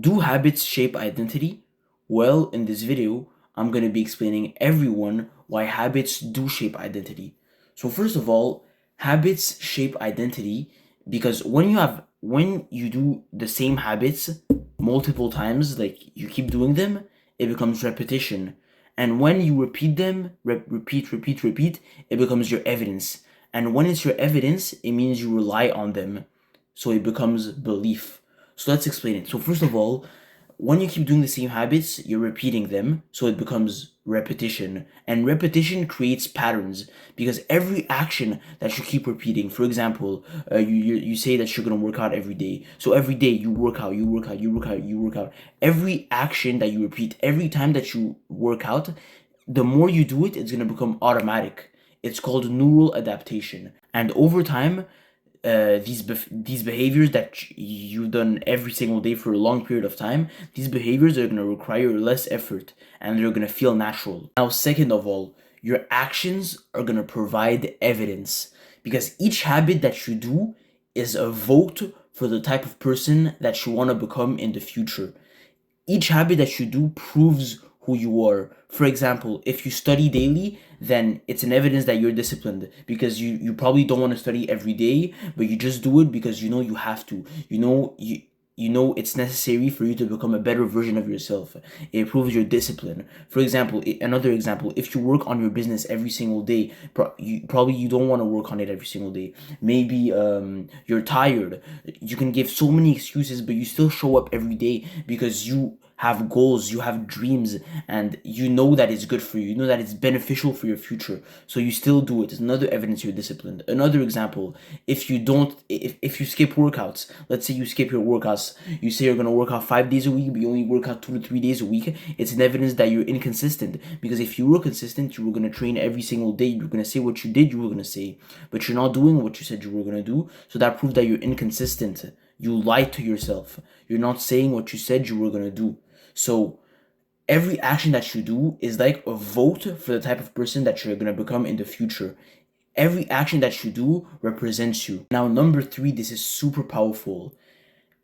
Do habits shape identity? Well, in this video, I'm going to be explaining everyone why habits do shape identity. So first of all, habits shape identity because when you do the same habits multiple times, like you keep doing them, it becomes repetition. And when you repeat them, repeat, it becomes your evidence. And when it's your evidence, it means you rely on them. So it becomes belief. So let's explain it. So first of all, when you keep doing the same habits, you're repeating them, so it becomes repetition. And repetition creates patterns because every action that you keep repeating, for example, you say that you're gonna work out every day. So every day you work out, you work out, you work out, you work out. Every action that you repeat, every time that you work out, the more you do it, it's gonna become automatic. It's called neural adaptation. And over time, these behaviors that you've done every single day for a long period of time, these behaviors are going to require less effort and they're going to feel natural. Now, second of all, your actions are going to provide evidence because each habit that you do is a vote for the type of person that you want to become in the future. Each habit that you do proves who you are. For example, if you study daily, then it's an evidence that you're disciplined because you probably don't want to study every day, but you just do it because you know you have to. You know it's necessary for you to become a better version of yourself. It proves your discipline. For example, another example, if you work on your business every single day, you don't want to work on it every single day. Maybe you're tired. You can give so many excuses, but you still show up every day because you have goals, you have dreams, and you know that it's good for you. You know that it's beneficial for your future. So you still do it. It's another evidence you're disciplined. Another example, if you skip workouts, let's say you skip your workouts, you say you're gonna work out 5 days a week, but you only work out 2 to 3 days a week, it's an evidence that you're inconsistent. Because if you were consistent, you were gonna train every single day, you're gonna say what you did you were gonna say, but you're not doing what you said you were gonna do. So that proves that you're inconsistent. You lied to yourself. You're not saying what you said you were gonna do. So every action that you do is like a vote for the type of person that you're gonna become in the future. Every action that you do represents you. Now, number three, this is super powerful.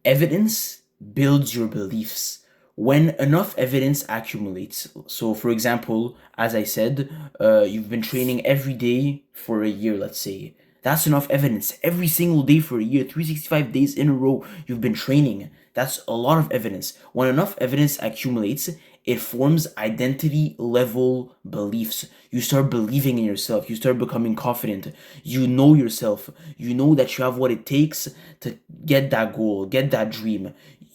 Evidence builds your beliefs. When enough evidence accumulates, so for example, as I said, you've been training every day for a year, let's say. That's enough evidence. Every single day for a year, 365 days in a row, you've been training. That's a lot of evidence. When enough evidence accumulates, it forms identity level beliefs. You start believing in yourself. You start becoming confident. You know yourself. You know that you have what it takes to get that goal, get that dream.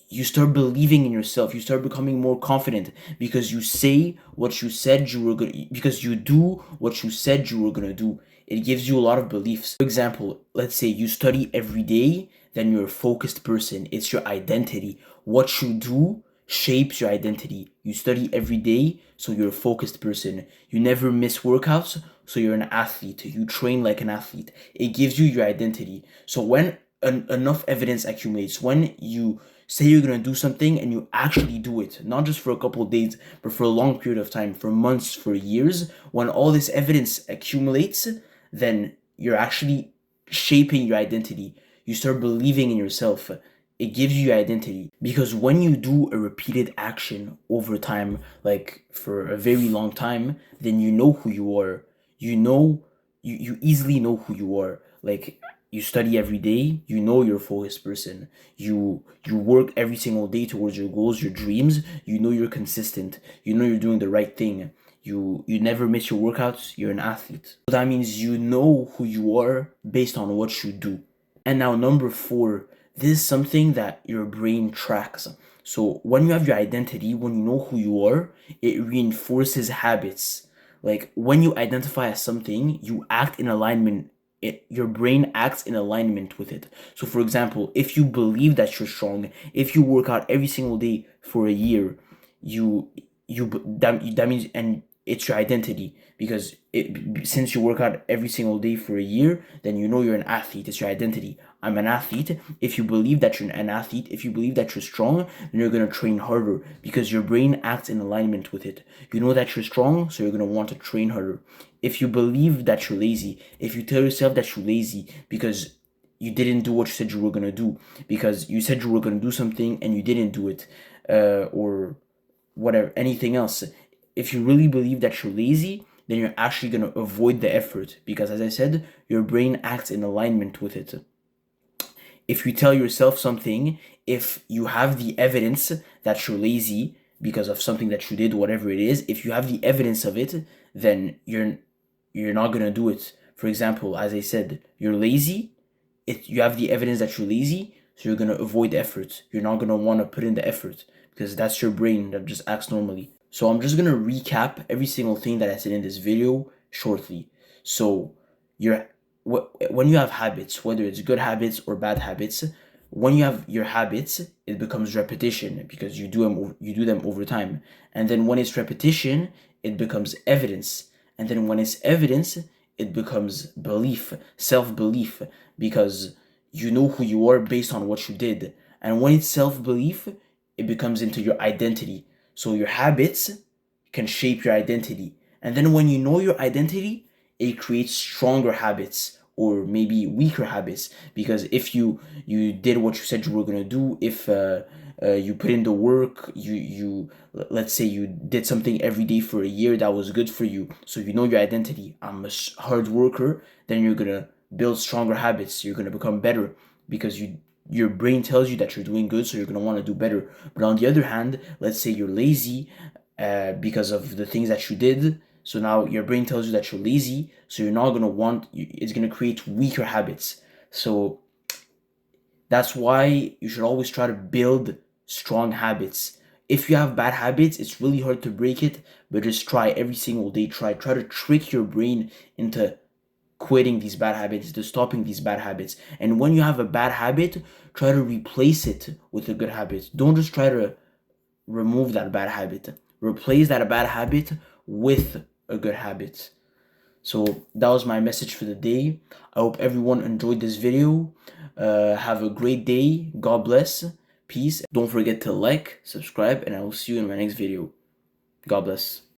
You start believing in yourself. You start becoming more confident because you say what you said you were going because you do what you said you were going to do. It gives you a lot of beliefs. For example, let's say you study every day, then you're a focused person. It's your identity. What you do shapes your identity. You study every day, so you're a focused person. You never miss workouts, so you're an athlete. You train like an athlete. It gives you your identity. So when enough evidence accumulates, when you say you're gonna do something and you actually do it, not just for a couple of days, but for a long period of time, for months, for years, when all this evidence accumulates, then you're actually shaping your identity. You start believing in yourself. It gives you your identity because when you do a repeated action over time, like for a very long time, then you know who you are. You know, you easily know who you are. Like you study every day, you know you're a focused person. You work every single day towards your goals, your dreams. You know you're consistent. You know you're doing the right thing. You never miss your workouts. You're an athlete. So that means you know who you are based on what you do. And now number four, this is something that your brain tracks. So when you have your identity, when you know who you are, it reinforces habits. Like when you identify as something, you act in alignment. Your brain acts in alignment with it. So for example, if you believe that you're strong, if you work out every single day for a year, you that means, and it's your identity because since you work out every single day for a year, then you know you're an athlete. It's your identity. I'm an athlete. If you believe that you're an athlete, if you believe that you're strong, then you're gonna train harder because your brain acts in alignment with it. You know that you're strong, so you're gonna want to train harder. If you believe that you're lazy, if you tell yourself that you're lazy because you didn't do what you said you were gonna do, because you said you were gonna do something and you didn't do it, or whatever, anything else. If you really believe that you're lazy, then you're actually gonna avoid the effort, because as I said, your brain acts in alignment with it. If you tell yourself something, if you have the evidence that you're lazy because of something that you did, whatever it is, if you have the evidence of it, then you're not gonna do it. For example, as I said, you're lazy. You have the evidence that you're lazy, so you're gonna avoid effort. You're not gonna want to put in the effort because that's your brain that just acts normally. So I'm just gonna recap every single thing that I said in this video shortly. So you're when you have habits, whether it's good habits or bad habits, when you have your habits, it becomes repetition because you do them over time. And then when it's repetition, it becomes evidence. And then when it's evidence, it becomes belief, self-belief, because you know who you are based on what you did. And when it's self-belief, it becomes into your identity. So your habits can shape your identity. And then when you know your identity, it creates stronger habits or maybe weaker habits, because if you did what you said you were going to do, if you put in the work, you let's say you did something every day for a year that was good for you, so you know your identity, I'm a hard worker, then you're going to build stronger habits, you're going to become better because your brain tells you that you're doing good, so you're going to want to do better. But on the other hand, let's say you're lazy because of the things that you did, so now your brain tells you that you're lazy, so you're not going to want, it's going to create weaker habits. So that's why you should always try to build strong habits. If you have bad habits, it's really hard to break it, but just try every single day. Try to trick your brain into quitting these bad habits, to stopping these bad habits. And when you have a bad habit, try to replace it with a good habit. Don't just try to remove that bad habit. Replace that bad habit with a good habit. So that was my message for the day. I hope everyone enjoyed this video. Have a great day. God bless. Peace. Don't forget to like, subscribe, and I will see you in my next video. God bless.